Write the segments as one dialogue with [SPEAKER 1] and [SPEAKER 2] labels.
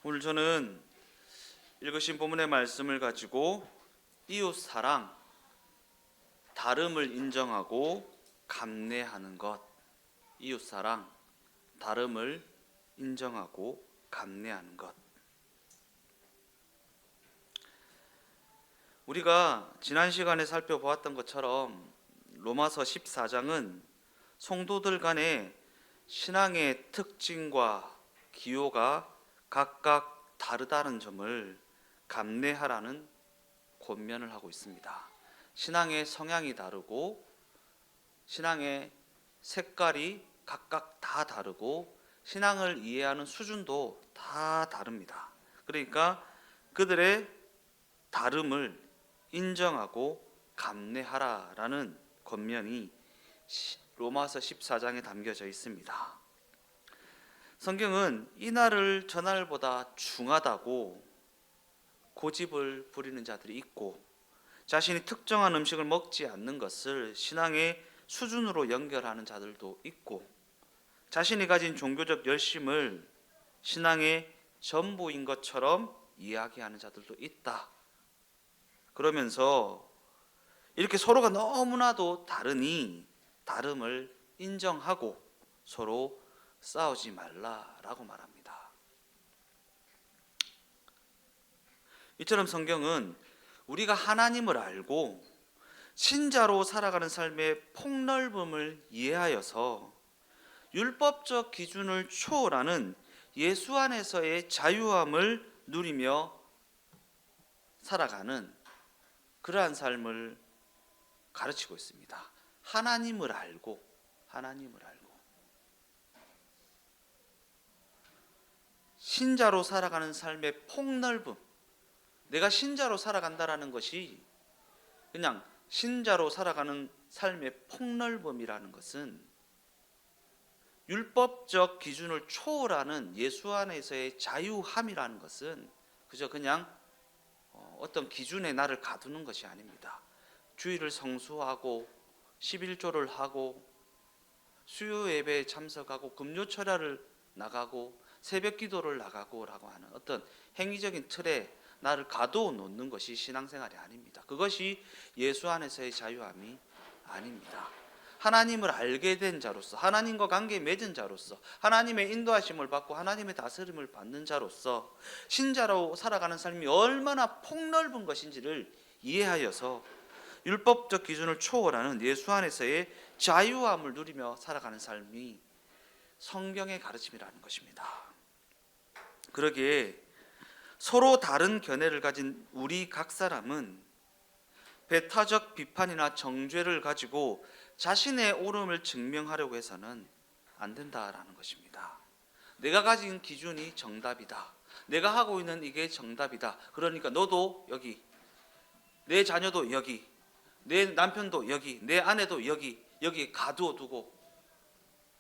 [SPEAKER 1] 오늘 저는 읽으신 본문의 말씀을 가지고 이웃 사랑, 다름을 인정하고 감내하는 것, 이웃 사랑, 다름을 인정하고 감내하는 것. 우리가 지난 시간에 살펴보았던 것처럼 로마서 14장은 성도들 간의 신앙의 특징과 기호가 각각 다르다는 점을 감내하라는 권면을 하고 있습니다. 신앙의 성향이 다르고 신앙의 색깔이 각각 다 다르고 신앙을 이해하는 수준도 다 다릅니다. 그러니까 그들의 다름을 인정하고 감내하라라는 권면이 로마서 14장에 담겨져 있습니다. 성경은 이날을 저날보다 중하다고 고집을 부리는 자들이 있고, 자신이 특정한 음식을 먹지 않는 것을 신앙의 수준으로 연결하는 자들도 있고, 자신이 가진 종교적 열심을 신앙의 전부인 것처럼 이야기하는 자들도 있다. 그러면서 이렇게 서로가 너무나도 다르니 다름을 인정하고 서로 싸우지 말라라고 말합니다. 이처럼 성경은 우리가 하나님을 알고 신자로 살아가는 삶의 폭넓음을 이해하여서 율법적 기준을 초월하는 예수 안에서의 자유함을 누리며 살아가는 그러한 삶을 가르치고 있습니다. 하나님을 알고 신자로 살아가는 삶의 폭넓음, 내가 신자로 살아간다라는 것이 그냥 신자로 살아가는 삶의 폭넓음이라는 것은 율법적 기준을 초월하는 예수 안에서의 자유함이라는 것은 그저 그냥 어떤 기준에 나를 가두는 것이 아닙니다. 주일을 성수하고 11조를 하고 수요 예배에 참석하고 금요철야를 나가고 새벽 기도를 나가고라고 하는 어떤 행위적인 틀에 나를 가두어 놓는 것이 신앙생활이 아닙니다. 그것이 예수 안에서의 자유함이 아닙니다. 하나님을 알게 된 자로서, 하나님과 관계 맺은 자로서, 하나님의 인도하심을 받고 하나님의 다스림을 받는 자로서 신자로 살아가는 삶이 얼마나 폭넓은 것인지를 이해하여서 율법적 기준을 초월하는 예수 안에서의 자유함을 누리며 살아가는 삶이 성경의 가르침이라는 것입니다. 그러기에 서로 다른 견해를 가진 우리 각 사람은 배타적 비판이나 정죄를 가지고 자신의 옳음을 증명하려고 해서는 안 된다라는 것입니다. 내가 가진 기준이 정답이다. 내가 하고 있는 이게 정답이다. 그러니까 너도 여기, 내 자녀도 여기, 내 남편도 여기, 내 아내도 여기 가두어 두고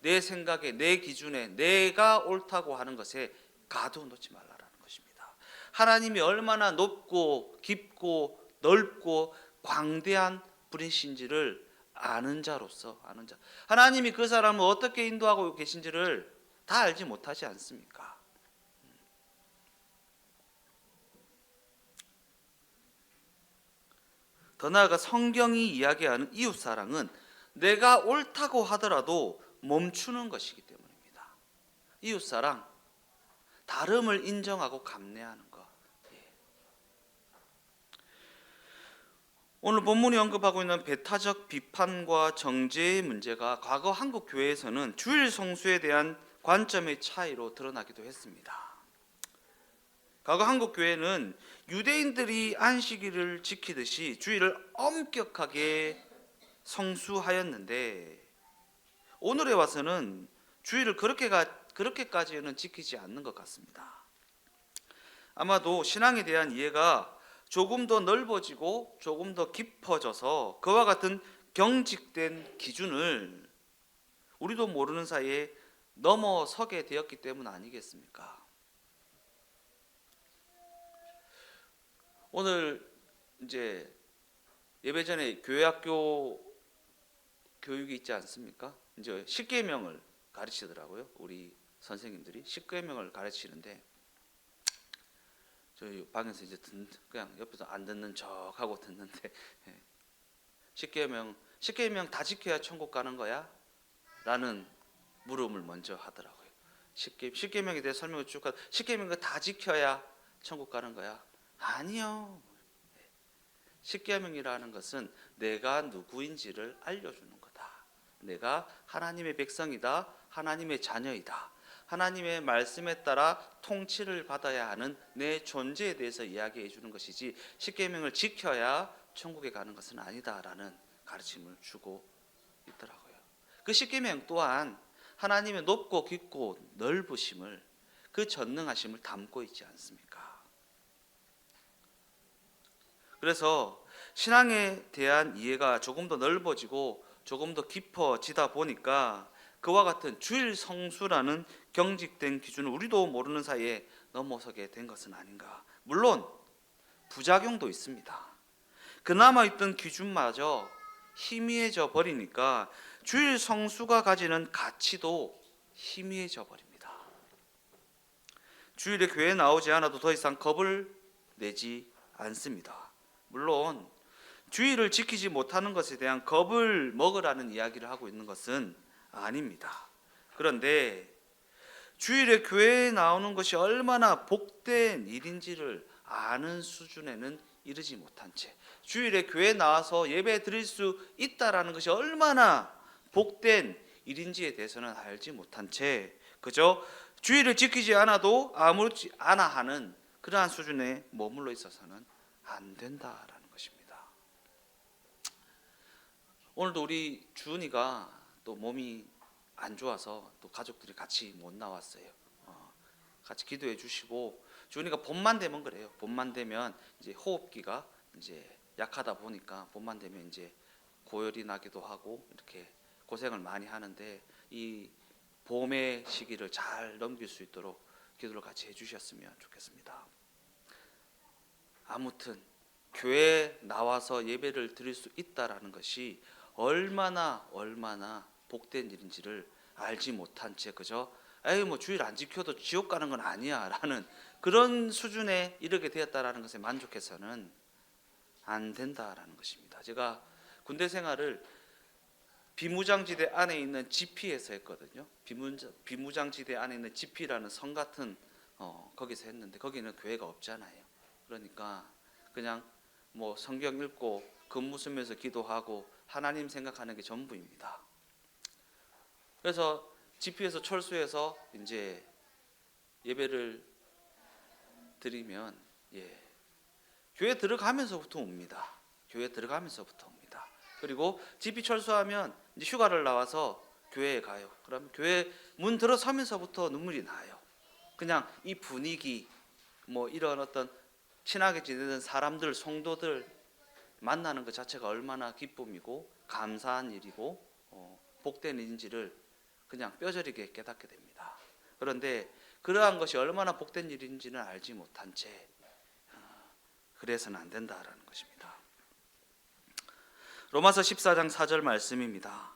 [SPEAKER 1] 내 생각에, 내 기준에 내가 옳다고 하는 것에 가두어 놓지 말라라는 것입니다. 하나님이 얼마나 높고 깊고 넓고 광대한 분이신지를 아는 자로서 하나님이 그 사람을 어떻게 인도하고 계신지를 다 알지 못하지 않습니까? 더 나아가 성경이 이야기하는 이웃사랑은 내가 옳다고 하더라도 멈추는 것이기 때문입니다. 이웃사랑, 다름을 인정하고 감내하는 것. 오늘 본문이 언급하고 있는 배타적 비판과 정죄의 문제가 과거 한국 교회에서는 주일 성수에 대한 관점의 차이로 드러나기도 했습니다. 과거 한국 교회는 유대인들이 안식일을 지키듯이 주일을 엄격하게 성수하였는데 오늘에 와서는 주일을 그렇게까지는 지키지 않는 것 같습니다. 아마도 신앙에 대한 이해가 조금 더 넓어지고 조금 더 깊어져서 그와 같은 경직된 기준을 우리도 모르는 사이에 넘어서게 되었기 때문 아니겠습니까? 오늘 이제 예배 전에 교회학교 교육이 있지 않습니까? 이제 십계명을 가르치더라고요. 우리 선생님들이 십계명을 가르치는데 저희 방에서 이제 그냥 옆에서 안 듣는 척하고 듣는데, 예. 십계명 다 지켜야 천국 가는 거야? 라는 물음을 먼저 하더라고요. 십계명에 대해 설명을 쭉 하다 십계명 다 지켜야 천국 가는 거야? 아니요. 십계명이라는 것은 내가 누구인지를 알려주는 거다. 내가 하나님의 백성이다. 하나님의 자녀이다. 하나님의 말씀에 따라 통치를 받아야 하는 내 존재에 대해서 이야기해 주는 것이지 십계명을 지켜야 천국에 가는 것은 아니다라는 가르침을 주고 있더라고요. 그 십계명 또한 하나님의 높고 깊고 넓으심을, 그 전능하심을 담고 있지 않습니까? 그래서 신앙에 대한 이해가 조금 더 넓어지고 조금 더 깊어지다 보니까 그와 같은 주일 성수라는 경직된 기준을 우리도 모르는 사이에 넘어서게 된 것은 아닌가. 물론 부작용도 있습니다. 그나마 있던 기준마저 희미해져 버리니까 주일 성수가 가지는 가치도 희미해져 버립니다. 주일에 교회에 나오지 않아도 더 이상 겁을 내지 않습니다. 물론 주일을 지키지 못하는 것에 대한 겁을 먹으라는 이야기를 하고 있는 것은 아닙니다. 그런데 주일에 교회에 나오는 것이 얼마나 복된 일인지를 아는 수준에는 이르지 못한 채, 주일에 교회에 나와서 예배 드릴 수 있다라는 것이 얼마나 복된 일인지에 대해서는 알지 못한 채 그저 주일을 지키지 않아도 아무렇지 않아 하는 그러한 수준에 머물러 있어서는 안 된다라는 것입니다. 오늘도 우리 주은이가 또 몸이 안 좋아서 또 가족들이 같이 못 나왔어요. 같이 기도해 주시고, 주은이가 봄만 되면 그래요. 봄만 되면 이제 호흡기가 이제 약하다 보니까 봄만 되면 이제 고열이 나기도 하고 이렇게 고생을 많이 하는데, 이 봄의 시기를 잘 넘길 수 있도록 기도를 같이 해주셨으면 좋겠습니다. 아무튼 교회에 나와서 예배를 드릴 수 있다라는 것이 얼마나 복된 일인지를 알지 못한 채 그저 에이 뭐 주일 안 지켜도 지옥 가는 건 아니야 라는 그런 수준에 이르게 되었다라는 것에 만족해서는 안 된다라는 것입니다. 제가 군대 생활을 비무장지대 안에 있는 GP에서 했거든요. 비무장지대 안에 있는 GP라는 성 같은 거기서 했는데 거기는 교회가 없잖아요. 그러니까 그냥 뭐 성경 읽고 근무 쓰면서 기도하고 하나님 생각하는 게 전부입니다. 그래서 GP에서 철수해서 이제 예배를 드리면 교회 들어가면서부터 옵니다. 교회 들어가면서부터 옵니다. 그리고 GP 철수하면 이제 휴가를 나와서 교회에 가요. 그러면 교회 문 들어서면서부터 눈물이 나요. 그냥 이 분위기, 뭐 이런 어떤 친하게 지내는 사람들, 성도들 만나는 것 자체가 얼마나 기쁨이고 감사한 일이고 복된 일인지를 그냥 뼈저리게 깨닫게 됩니다. 그런데 그러한 것이 얼마나 복된 일인지는 알지 못한 채 그래서는 안 된다라는 것입니다. 로마서 14장 4절 말씀입니다.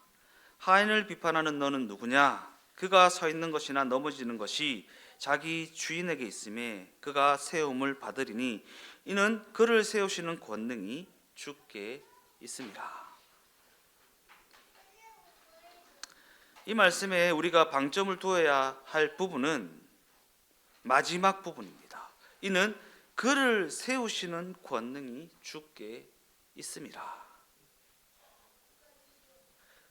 [SPEAKER 1] 하인을 비판하는 너는 누구냐? 그가 서 있는 것이나 넘어지는 것이 자기 주인에게 있음에 그가 세움을 받으리니 이는 그를 세우시는 권능이 주께 있습니다. 이 말씀에 우리가 방점을 두어야 할 부분은 마지막 부분입니다. 이는 그를 세우시는 권능이 주께 있습니다.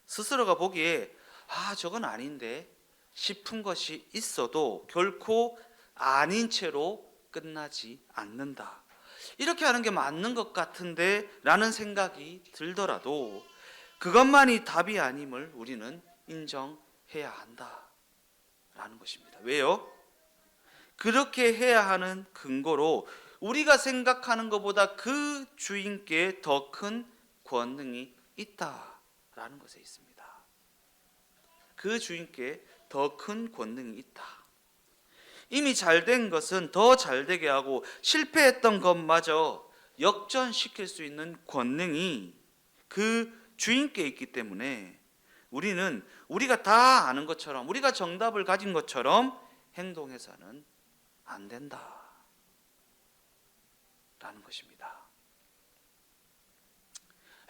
[SPEAKER 1] 스스로가 보기에 저건 아닌데 싶은 것이 있어도 결코 아닌 채로 끝나지 않는다. 이렇게 하는 게 맞는 것 같은데 라는 생각이 들더라도 그것만이 답이 아님을 우리는 인정해야 한다라는 것입니다. 왜요? 그렇게 해야 하는 근거로 우리가 생각하는 것보다 그 주인께 더 큰 권능이 있다라는 것에 있습니다. 그 주인께 더 큰 권능이 있다. 이미 잘된 것은 더 잘되게 하고 실패했던 것마저 역전시킬 수 있는 권능이 그 주인께 있기 때문에 우리는 우리가 다 아는 것처럼, 우리가 정답을 가진 것처럼 행동해서는 안 된다. 것입니다.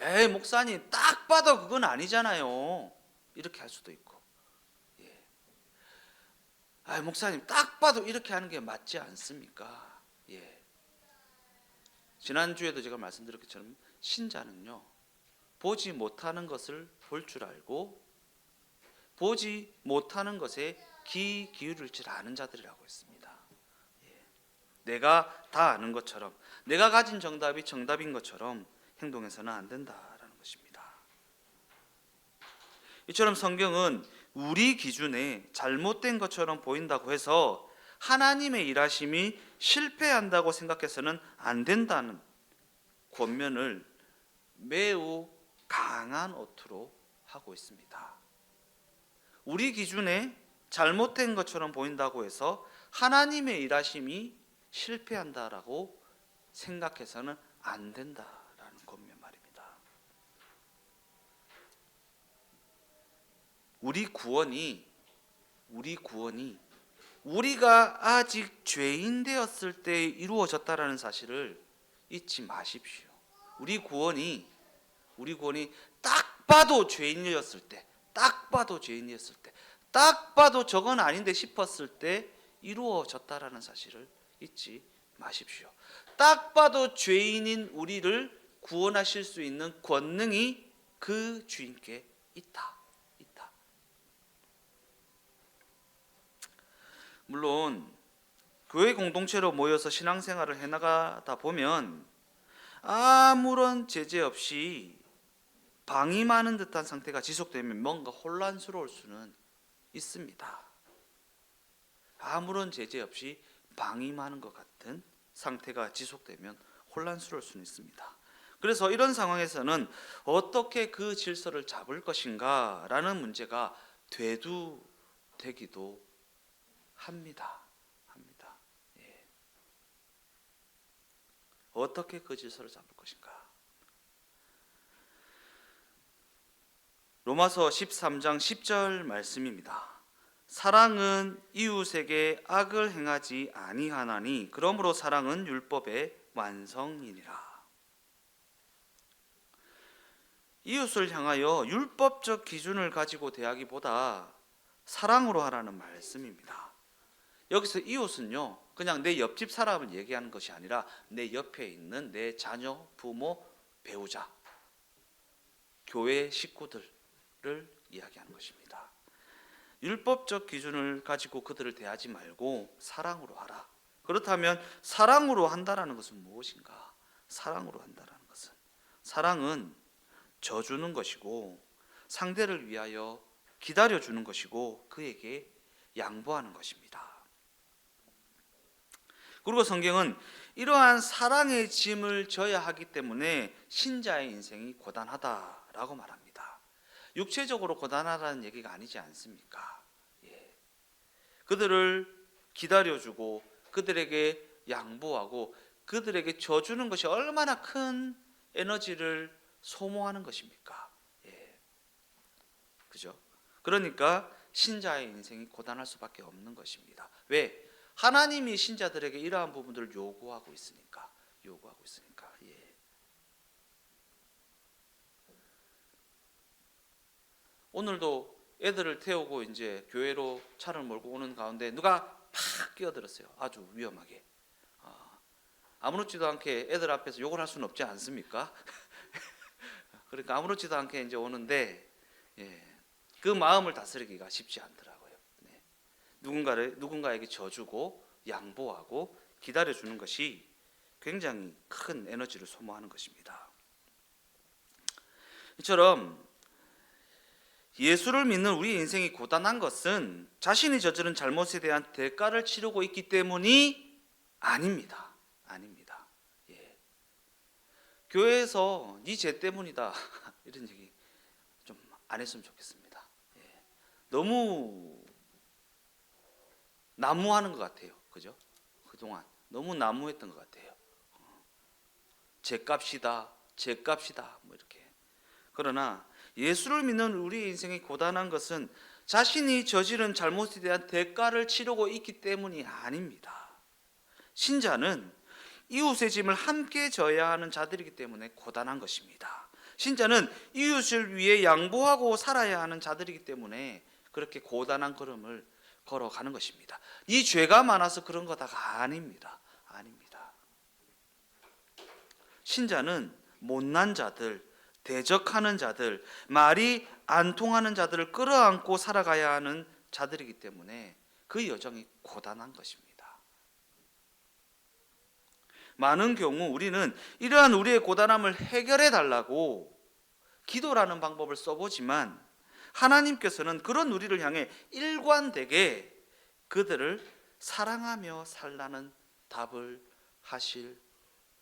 [SPEAKER 1] 에이, 목사님, 딱 봐도 그건 아니잖아요. 이렇게 할 수도 있고, 예. 아, 목사님, 딱 봐도 이렇게 하는 게 맞지 않습니까? 예. 지난주에도 제가 말씀드렸던 것처럼 신자는요, 보지 못하는 것을 볼 줄 알고 보지 못하는 것에 귀 기울일 줄 아는 자들이라고 했습니다. 예. 내가 다 아는 것처럼, 내가 가진 정답이 정답인 것처럼 행동해서는 안 된다라는 것입니다. 이처럼 성경은 우리 기준에 잘못된 것처럼 보인다고 해서 하나님의 일하심이 실패한다고 생각해서는 안 된다는 권면을 매우 강한 어투로 하고 있습니다. 우리 기준에 잘못된 것처럼 보인다고 해서 하나님의 일하심이 실패한다라고 생각해서는 안 된다라는 권면 말입니다. 우리 구원이 우리가 아직 죄인 되었을 때 이루어졌다라는 사실을 잊지 마십시오. 우리 구원이 딱 봐도 죄인이었을 때, 딱 봐도 저건 아닌데 싶었을 때 이루어졌다라는 사실을 잊지 마십시오. 딱 봐도 죄인인 우리를 구원하실 수 있는 권능이 그 주인께 있다. 물론 교회 공동체로 모여서 신앙생활을 해나가다 보면 아무런 제재 없이 방임하는 듯한 상태가 지속되면 뭔가 혼란스러울 수는 있습니다. 아무런 제재 없이 방임하는 것 같은 상태가 지속되면 혼란스러울 수는 있습니다. 그래서 이런 상황에서는 어떻게 그 질서를 잡을 것인가 라는 문제가 되기도 합니다. 예. 어떻게 그 질서를 잡을 것인가? 로마서 13장 10절 말씀입니다. 사랑은 이웃에게 악을 행하지 아니하나니 그러므로 사랑은 율법의 완성이니라. 이웃을 향하여 율법적 기준을 가지고 대하기보다 사랑으로 하라는 말씀입니다. 여기서 이웃은요, 그냥 내 옆집 사람을 얘기하는 것이 아니라 내 옆에 있는 내 자녀, 부모, 배우자, 교회 식구들을 이야기하는 것입니다. 율법적 기준을 가지고 그들을 대하지 말고 사랑으로 하라. 그렇다면 사랑으로 한다라는 것은 무엇인가? 사랑은 져주는 것이고 상대를 위하여 기다려주는 것이고 그에게 양보하는 것입니다. 그리고 성경은 이러한 사랑의 짐을 져야 하기 때문에 신자의 인생이 고단하다라고 말합니다. 육체적으로 고단하다는 얘기가 아니지 않습니까? 예. 그들을 기다려주고 그들에게 양보하고 그들에게 져주는 것이 얼마나 큰 에너지를 소모하는 것입니까? 예. 그죠? 그러니까 신자의 인생이 고단할 수밖에 없는 것입니다. 왜? 하나님이 신자들에게 이러한 부분들을 요구하고 있으니까. 예. 오늘도 애들을 태우고 이제 교회로 차를 몰고 오는 가운데 누가 팍 끼어들었어요. 아주 위험하게. 아무렇지도 않게 애들 앞에서 욕을 할 수는 없지 않습니까? 그러니까 아무렇지도 않게 이제 오는데, 예. 그 마음을 다스리기가 쉽지 않더라고요. 네. 누군가에게 져주고 양보하고 기다려주는 것이 굉장히 큰 에너지를 소모하는 것입니다. 이처럼 예수를 믿는 우리 인생이 고단한 것은 자신이 저지른 잘못에 대한 대가를 치르고 있기 때문이 아닙니다. 예. 교회에서 네 죄 때문이다 이런 얘기 좀 안 했으면 좋겠습니다. 예. 너무 난무하는 것 같아요. 그죠? 그동안 너무 난무했던 것 같아요. 죄값이다 뭐 이렇게. 그러나 예수를 믿는 우리 인생이 고단한 것은 자신이 저지른 잘못에 대한 대가를 치르고 있기 때문이 아닙니다. 신자는 이웃의 짐을 함께 져야 하는 자들이기 때문에 고단한 것입니다. 신자는 이웃을 위해 양보하고 살아야 하는 자들이기 때문에 그렇게 고단한 걸음을 걸어가는 것입니다. 이 죄가 많아서 그런 거다가 아닙니다. 아닙니다. 신자는 못난 자들, 대적하는 자들, 말이 안 통하는 자들을 끌어안고 살아가야 하는 자들이기 때문에 그 여정이 고단한 것입니다. 많은 경우 우리는 이러한 우리의 고단함을 해결해 달라고 기도라는 방법을 써보지만 하나님께서는 그런 우리를 향해 일관되게 그들을 사랑하며 살라는 답을 하실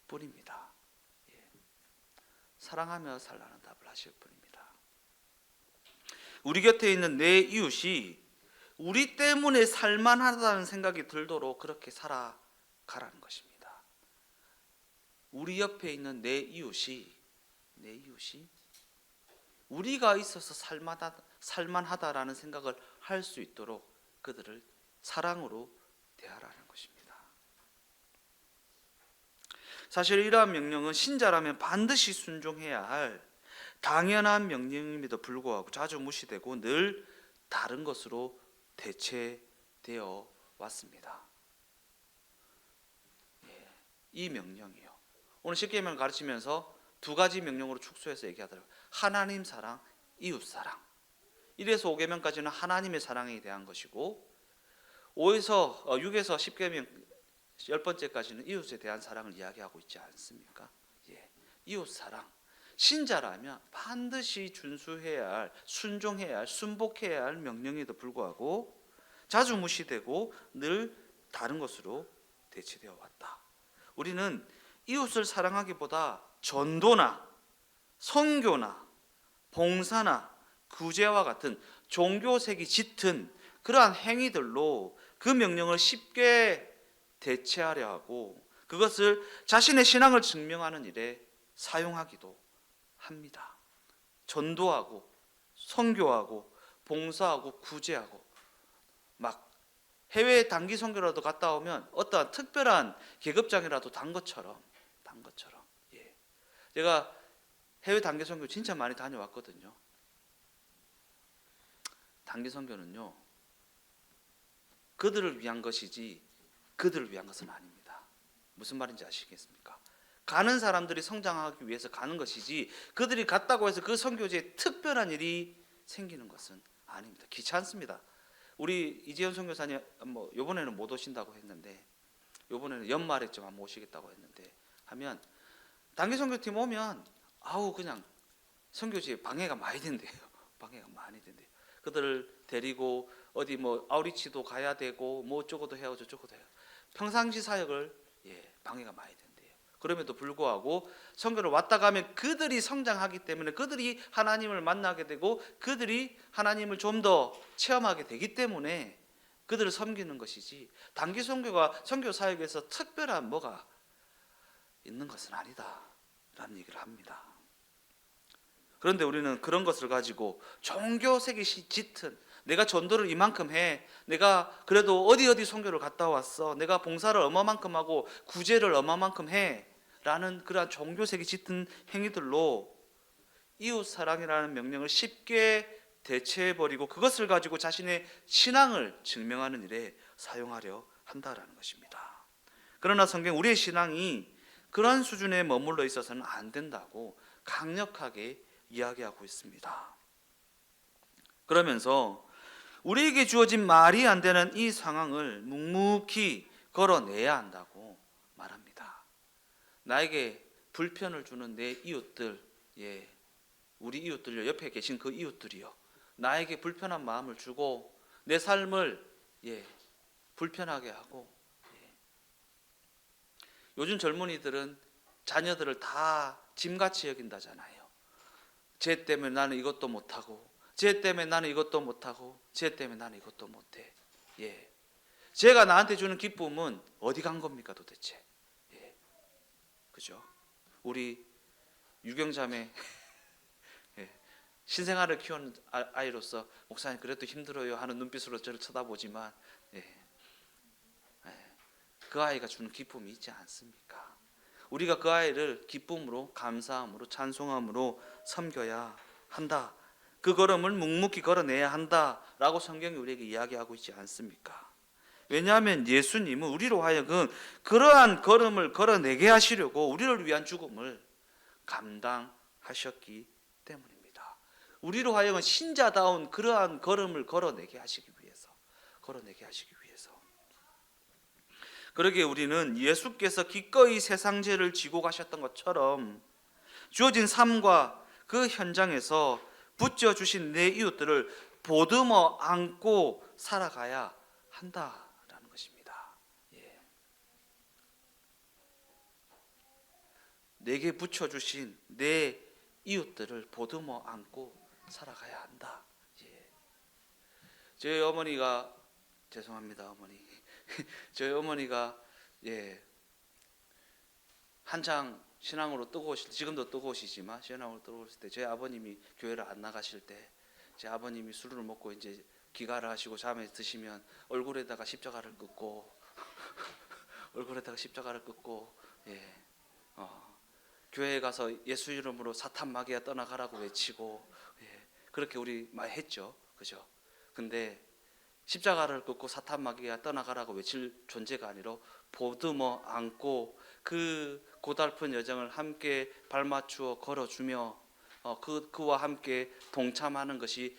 [SPEAKER 1] 뿐입니다. 사랑하며 살라는 답을 하실 뿐입니다. 우리 곁에 있는 내 이웃이 우리 때문에 살만하다는 생각이 들도록 그렇게 살아가라는 것입니다. 우리 옆에 있는 내 이웃이 우리가 있어서 살만하다라는 생각을 할 수 있도록 그들을 사랑으로 대하라는 것입니다. 사실 이러한 명령은 신자라면 반드시 순종해야 할 당연한 명령임에도 불구하고 자주 무시되고 늘 다른 것으로 대체되어 왔습니다. 이 명령이요. 오늘 십계명을 가르치면서 두 가지 명령으로 축소해서 얘기하더라고요. 하나님 사랑, 이웃 사랑. 1에서 5계명까지는 하나님의 사랑에 대한 것이고 6에서 10계명 10번째까지는 이웃에 대한 사랑을 이야기하고 있지 않습니까? 이웃 사랑. 신자라면 반드시 준수해야 할, 순종해야 할, 순복해야 할 명령에도 불구하고 자주 무시되고 늘 다른 것으로 대체되어 왔다. 우리는 이웃을 사랑하기보다 전도나 선교나 봉사나 구제와 같은 종교색이 짙은 그러한 행위들로 그 명령을 쉽게 대체하려 하고 그것을 자신의 신앙을 증명하는 일에 사용하기도 합니다. 전도하고 선교하고 봉사하고 구제하고 막 해외 단기 선교라도 갔다 오면 어떠한 특별한 계급장이라도 단 것처럼 제가 해외 단기 선교 진짜 많이 다녀왔거든요. 단기 선교는요 그들을 위한 것이지 그들을 위한 것은 아닙니다. 무슨 말인지 아시겠습니까? 가는 사람들이 성장하기 위해서 가는 것이지 그들이 갔다고 해서 그 선교지에 특별한 일이 생기는 것은 아닙니다. 귀찮습니다. 우리 이재현 선교사님 이번에는 못 오신다고 했는데 이번에는 연말에 좀 한번 오시겠다고 했는데 하면 단기 선교팀 오면 그냥 선교지에 방해가 많이 된대요. 방해가 많이 된대요. 그들을 데리고 어디 아우리치도 가야 되고 어쩌고도 해야 저쩌고도 해요. 평상시 사역을 방해가 많이 된대요. 그럼에도 불구하고 선교를 왔다 가면 그들이 성장하기 때문에 그들이 하나님을 만나게 되고 그들이 하나님을 좀 더 체험하게 되기 때문에 그들을 섬기는 것이지 단기 선교가 선교 사역에서 특별한 뭐가 있는 것은 아니다라는 얘기를 합니다. 그런데 우리는 그런 것을 가지고 종교색이 짙은 내가 전도를 이만큼 해, 내가 그래도 어디 선교를 갔다 왔어, 내가 봉사를 얼마만큼 하고 구제를 얼마만큼 해 라는 그러한 종교색이 짙은 행위들로 이웃 사랑이라는 명령을 쉽게 대체해버리고 그것을 가지고 자신의 신앙을 증명하는 일에 사용하려 한다라는 것입니다. 그러나 성경 우리의 신앙이 그러한 수준에 머물러 있어서는 안 된다고 강력하게 이야기하고 있습니다. 그러면서 우리에게 주어진 말이 안 되는 이 상황을 묵묵히 걸어내야 한다고 말합니다. 나에게 불편을 주는 내 이웃들, 우리 이웃들요, 옆에 계신 그 이웃들이요, 나에게 불편한 마음을 주고 내 삶을 불편하게 하고 요즘 젊은이들은 자녀들을 다 짐같이 여긴다잖아요. 쟤 때문에 나는 이것도 못하고 쟤 때문에 나는 이것도 못하고 쟤 때문에 나는 이것도 못해. 쟤가 나한테 주는 기쁨은 어디 간 겁니까 도대체? 그죠? 우리 유경자매 신생아를 키우는 아이로서 목사님 그래도 힘들어요 하는 눈빛으로 저를 쳐다보지만 그 아이가 주는 기쁨이 있지 않습니까? 우리가 그 아이를 기쁨으로, 감사함으로, 찬송함으로 섬겨야 한다. 그 걸음을 묵묵히 걸어내야 한다라고 성경이 우리에게 이야기하고 있지 않습니까? 왜냐하면 예수님은 우리로 하여금 그러한 걸음을 걸어내게 하시려고 우리를 위한 죽음을 감당하셨기 때문입니다. 우리로 하여금 신자다운 그러한 걸음을 걸어내게 하시기 위해서. 그러기에 우리는 예수께서 기꺼이 세상 죄를 지고 가셨던 것처럼 주어진 삶과 그 현장에서 붙여주신 내 이웃들을 보듬어 안고 살아가야 한다라는 것입니다. 내게 붙여주신 내 이웃들을 보듬어 안고 살아가야 한다. 저희 어머니가, 죄송합니다 어머니, 저희 어머니가 한창 신앙으로 뜨거우실 때, 지금도 뜨거우시지만 신앙으로 뜨거우실 때, 제 아버님이 교회를 안 나가실 때, 제 아버님이 술을 먹고 이제 기가를 하시고 잠에 드시면 얼굴에다가 십자가를 긋고 교회에 가서 예수 이름으로 사탄 마귀야 떠나가라고 외치고, 그렇게 우리 많이 했죠, 그죠? 근데 십자가를 긋고 사탄 마귀야 떠나가라고 외칠 존재가 아니라 보듬어 안고 그 고달픈 여정을 함께 발맞추어 걸어주며 그와 함께 동참하는 것이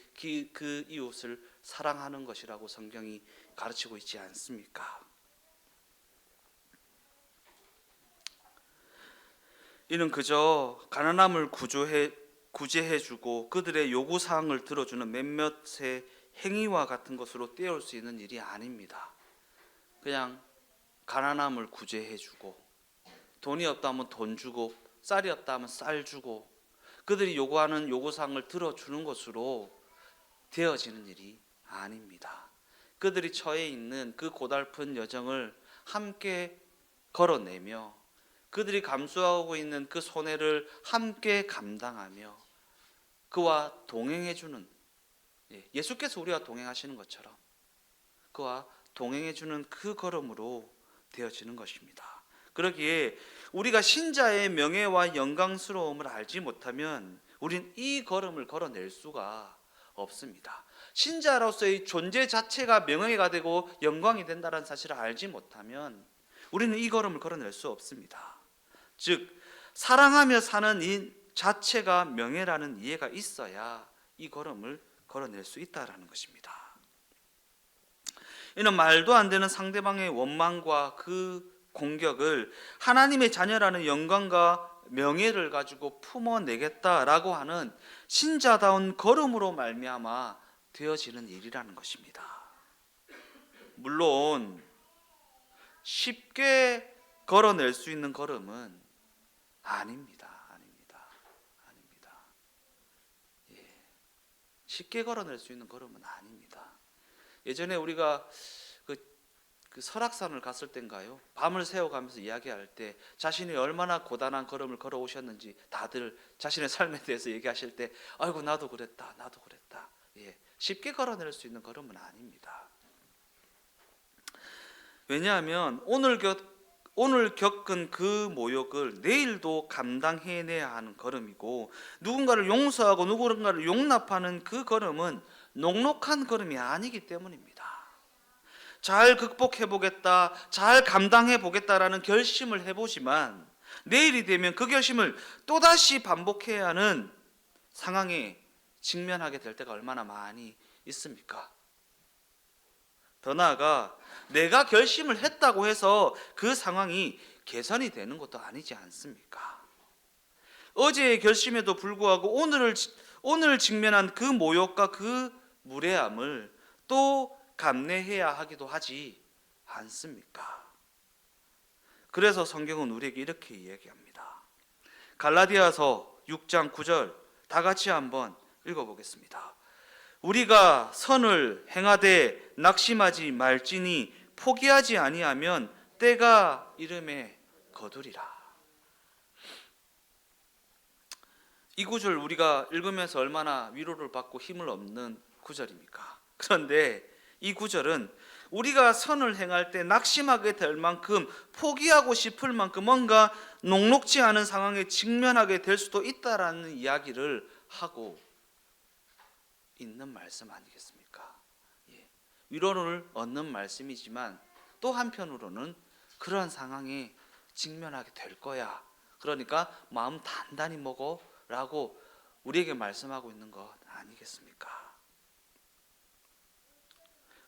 [SPEAKER 1] 그 이웃을 사랑하는 것이라고 성경이 가르치고 있지 않습니까? 이는 그저 가난함을 구제해주고 그들의 요구사항을 들어주는 몇몇의 행위와 같은 것으로 떼올 수 있는 일이 아닙니다. 그냥 가난함을 구제해주고, 돈이 없다면 돈 주고, 쌀이 없다면 쌀 주고, 그들이 요구하는 요구사항을 들어주는 것으로 되어지는 일이 아닙니다. 그들이 처해 있는 그 고달픈 여정을 함께 걸어내며 그들이 감수하고 있는 그 손해를 함께 감당하며 그와 동행해주는, 예수께서 우리와 동행하시는 것처럼 그와 동행해주는 그 걸음으로 되어지는 것입니다. 그러기에 우리가 신자의 명예와 영광스러움을 알지 못하면 우린 이 걸음을 걸어낼 수가 없습니다. 신자로서의 존재 자체가 명예가 되고 영광이 된다는 사실을 알지 못하면 우리는 이 걸음을 걸어낼 수 없습니다. 즉 사랑하며 사는 이 자체가 명예라는 이해가 있어야 이 걸음을 걸어낼 수 있다라는 것입니다. 이는 말도 안 되는 상대방의 원망과 그 공격을 하나님의 자녀라는 영광과 명예를 가지고 품어내겠다라고 하는 신자다운 걸음으로 말미암아 되어지는 일이라는 것입니다. 물론 쉽게 걸어낼 수 있는 걸음은 아닙니다. 쉽게 걸어낼 수 있는 걸음은 아닙니다. 예전에 우리가 그 설악산을 갔을 때인가요? 밤을 새워가면서 이야기할 때 자신이 얼마나 고단한 걸음을 걸어오셨는지 다들 자신의 삶에 대해서 얘기하실 때 아이고 나도 그랬다. 쉽게 걸어낼 수 있는 걸음은 아닙니다. 왜냐하면 오늘 겪은 그 모욕을 내일도 감당해내야 하는 걸음이고, 누군가를 용서하고 누군가를 용납하는 그 걸음은 녹록한 걸음이 아니기 때문입니다. 잘 극복해보겠다, 잘 감당해보겠다라는 결심을 해보지만 내일이 되면 그 결심을 또다시 반복해야 하는 상황에 직면하게 될 때가 얼마나 많이 있습니까? 더 나아가 내가 결심을 했다고 해서 그 상황이 개선이 되는 것도 아니지 않습니까? 어제의 결심에도 불구하고 오늘 직면한 그 모욕과 그 무례함을 또 감내해야 하기도 하지 않습니까? 그래서 성경은 우리에게 이렇게 이야기합니다. 갈라디아서 6장 9절 다 같이 한번 읽어보겠습니다. 우리가 선을 행하되 낙심하지 말지니 포기하지 아니하면 때가 이름에 거두리라. 이 구절 우리가 읽으면서 얼마나 위로를 받고 힘을 얻는 구절입니까? 그런데 이 구절은 우리가 선을 행할 때 낙심하게 될 만큼, 포기하고 싶을 만큼 뭔가 녹록지 않은 상황에 직면하게 될 수도 있다라는 이야기를 하고 있는 말씀 아니겠습니까? 예. 위로를 얻는 말씀이지만 또 한편으로는 그런 상황에 직면하게 될 거야. 그러니까 마음 단단히 먹어라고 우리에게 말씀하고 있는 것 아니겠습니까?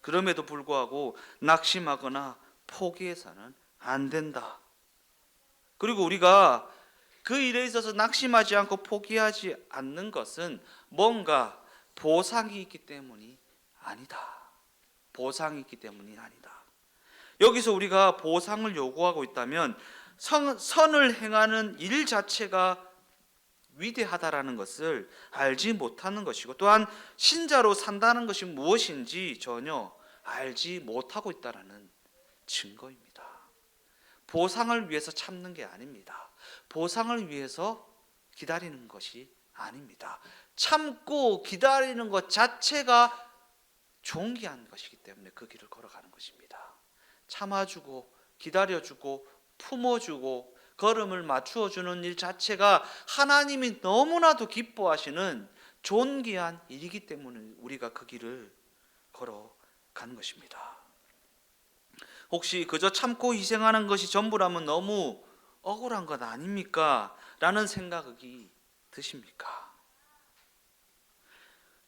[SPEAKER 1] 그럼에도 불구하고 낙심하거나 포기해서는 안 된다. 그리고 우리가 그 일에 있어서 낙심하지 않고 포기하지 않는 것은 뭔가 보상이 있기 때문이 아니다. 보상이 있기 때문이 아니다. 여기서 우리가 보상을 요구하고 있다면 선을 행하는 일 자체가 위대하다라는 것을 알지 못하는 것이고, 또한 신자로 산다는 것이 무엇인지 전혀 알지 못하고 있다라는 증거입니다. 보상을 위해서 참는 게 아닙니다. 보상을 위해서 기다리는 것이 아닙니다. 참고 기다리는 것 자체가 존귀한 것이기 때문에 그 길을 걸어가는 것입니다. 참아주고 기다려주고 품어주고 걸음을 맞추어주는 일 자체가 하나님이 너무나도 기뻐하시는 존귀한 일이기 때문에 우리가 그 길을 걸어가는 것입니다. 혹시 그저 참고 희생하는 것이 전부라면 너무 억울한 것 아닙니까? 라는 생각이 드십니까?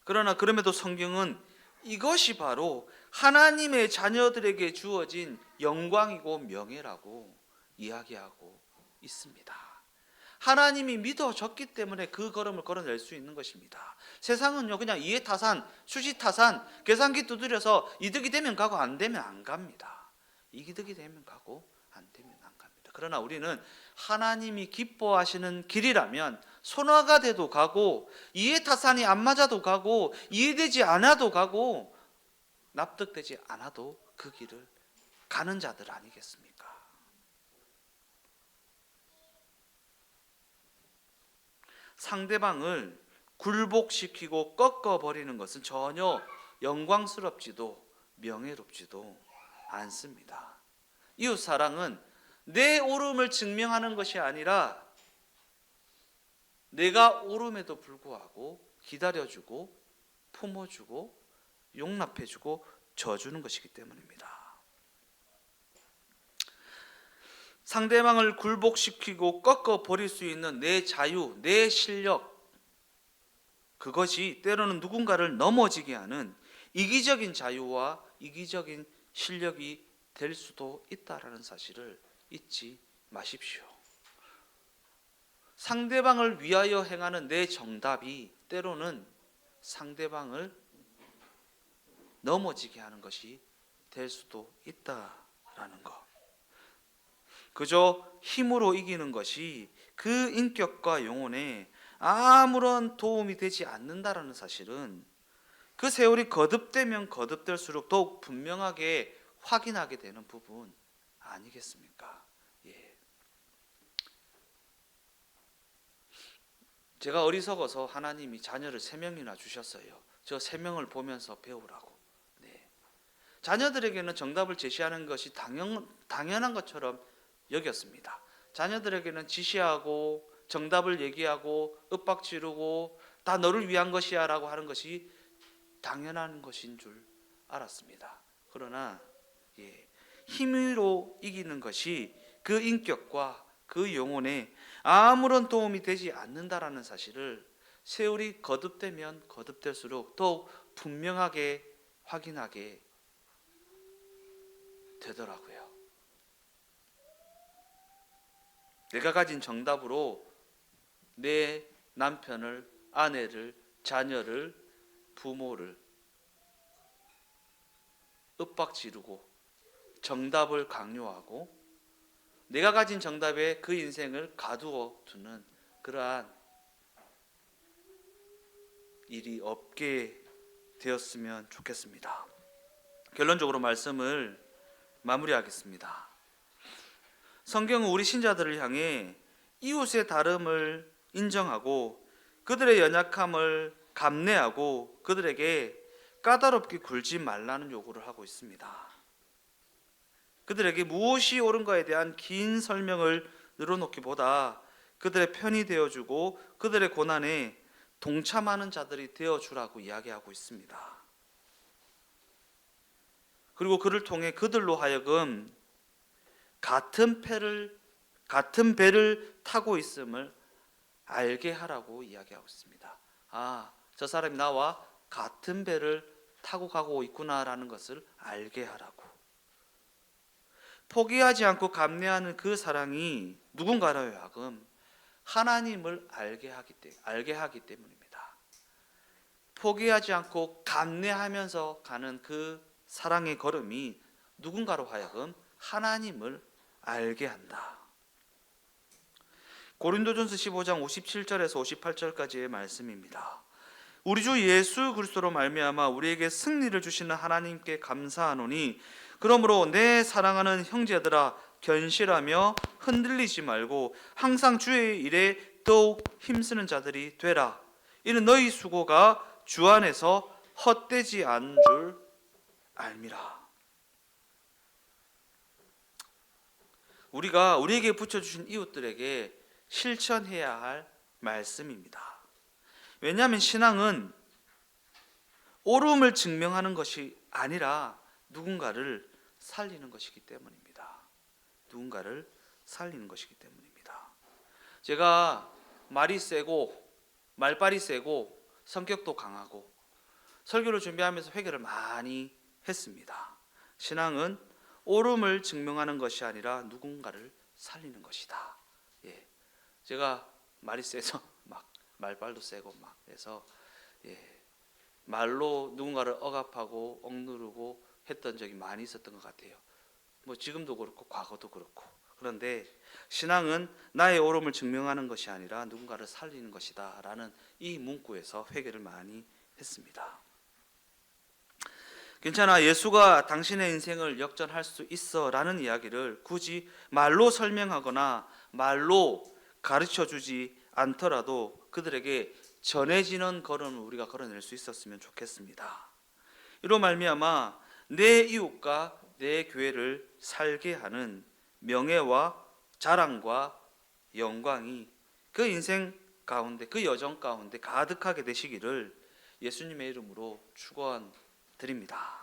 [SPEAKER 1] 그러나 그럼에도 성경은 이것이 바로 하나님의 자녀들에게 주어진 영광이고 명예라고 이야기하고 있습니다. 하나님이 믿어졌기 때문에 그 걸음을 걸어낼 수 있는 것입니다. 세상은요, 그냥 이해타산, 수지타산, 계산기 두드려서 이득이 되면 가고 안 되면 안 갑니다. 이득이 되면 가고 안 되면 안 갑니다. 그러나 우리는 하나님이 기뻐하시는 길이라면 손화가 돼도 가고, 이해타산이 안 맞아도 가고, 이해되지 않아도 가고, 납득되지 않아도 그 길을 가는 자들 아니겠습니까? 상대방을 굴복시키고 꺾어버리는 것은 전혀 영광스럽지도 명예롭지도 않습니다. 이웃사랑은 내 옳음을 증명하는 것이 아니라 내가 옳음에도 불구하고 기다려주고 품어주고 용납해주고 져주는 것이기 때문입니다. 상대방을 굴복시키고 꺾어버릴 수 있는 내 자유, 내 실력, 그것이 때로는 누군가를 넘어지게 하는 이기적인 자유와 이기적인 실력이 될 수도 있다라는 사실을 잊지 마십시오. 상대방을 위하여 행하는 내 정답이 때로는 상대방을 넘어지게 하는 것이 될 수도 있다라는 것. 그저 힘으로 이기는 것이 그 인격과 영혼에 아무런 도움이 되지 않는다라는 사실은 그 세월이 거듭되면 거듭될수록 더욱 분명하게 확인하게 되는 부분 아니겠습니까? 예. 제가 어리석어서 하나님이 자녀를 3명이나 주셨어요. 저 3명을 보면서 배우라고. 네. 자녀들에게는 정답을 제시하는 것이 당연한 것처럼 여겼습니다. 자녀들에게는 지시하고 정답을 얘기하고 윽박 지르고 다 너를 위한 것이야 라고 하는 것이 당연한 것인 줄 알았습니다. 그러나 힘으로 이기는 것이 그 인격과 그 영혼에 아무런 도움이 되지 않는다라는 사실을 세월이 거듭되면 거듭될수록 더욱 분명하게 확인하게 되더라고요. 내가 가진 정답으로 내 남편을, 아내를, 자녀를, 부모를 윽박지르고 정답을 강요하고 내가 가진 정답에 그 인생을 가두어 두는 그러한 일이 없게 되었으면 좋겠습니다. 결론적으로 말씀을 마무리하겠습니다. 성경은 우리 신자들을 향해 이웃의 다름을 인정하고 그들의 연약함을 감내하고 그들에게 까다롭게 굴지 말라는 요구를 하고 있습니다. 그들에게 무엇이 옳은가에 대한 긴 설명을 늘어놓기보다 그들의 편이 되어주고 그들의 고난에 동참하는 자들이 되어주라고 이야기하고 있습니다. 그리고 그를 통해 그들로 하여금 같은 배를 타고 있음을 알게 하라고 이야기하고 있습니다. 아, 저 사람이 나와 같은 배를 타고 가고 있구나라는 것을 알게 하라고. 포기하지 않고 감내하는 그 사랑이 누군가로 하여금 하나님을 알게 하기 때문입니다. 포기하지 않고 감내하면서 가는 그 사랑의 걸음이 누군가로 하여금 하나님을 알게 한다. 고린도전서 15장 57절에서 58절까지의 말씀입니다. 우리 주 예수 그리스도로 말미암아 우리에게 승리를 주시는 하나님께 감사하노니 그러므로 내 사랑하는 형제들아 견실하며 흔들리지 말고 항상 주의 일에 더욱 힘쓰는 자들이 되라. 이는 너희 수고가 주 안에서 헛되지 않은 줄 알미라. 우리가 우리에게 붙여주신 이웃들에게 실천해야 할 말씀입니다. 왜냐하면 신앙은 옳음을 증명하는 것이 아니라 누군가를 살리는 것이기 때문입니다. 누군가를 살리는 것이기 때문입니다. 제가 말이 세고 말빨이 세고 성격도 강하고 설교를 준비하면서 회개를 많이 했습니다. 신앙은 옳음을 증명하는 것이 아니라 누군가를 살리는 것이다. 예, 제가 말이 세서 막 말빨도 세고 막 그래서 말로 누군가를 억압하고 억누르고 했던 적이 많이 있었던 것 같아요. 뭐 지금도 그렇고 과거도 그렇고. 그런데 신앙은 나의 옳음을 증명하는 것이 아니라 누군가를 살리는 것이다 라는 이 문구에서 회개를 많이 했습니다. 괜찮아, 예수가 당신의 인생을 역전할 수 있어 라는 이야기를 굳이 말로 설명하거나 말로 가르쳐주지 않더라도 그들에게 전해지는 걸음을 우리가 걸어낼 수 있었으면 좋겠습니다. 이로 말미암아 내 이웃과 내 교회를 살게 하는 명예와 자랑과 영광이 그 인생 가운데, 그 여정 가운데 가득하게 되시기를 예수님의 이름으로 축원드립니다.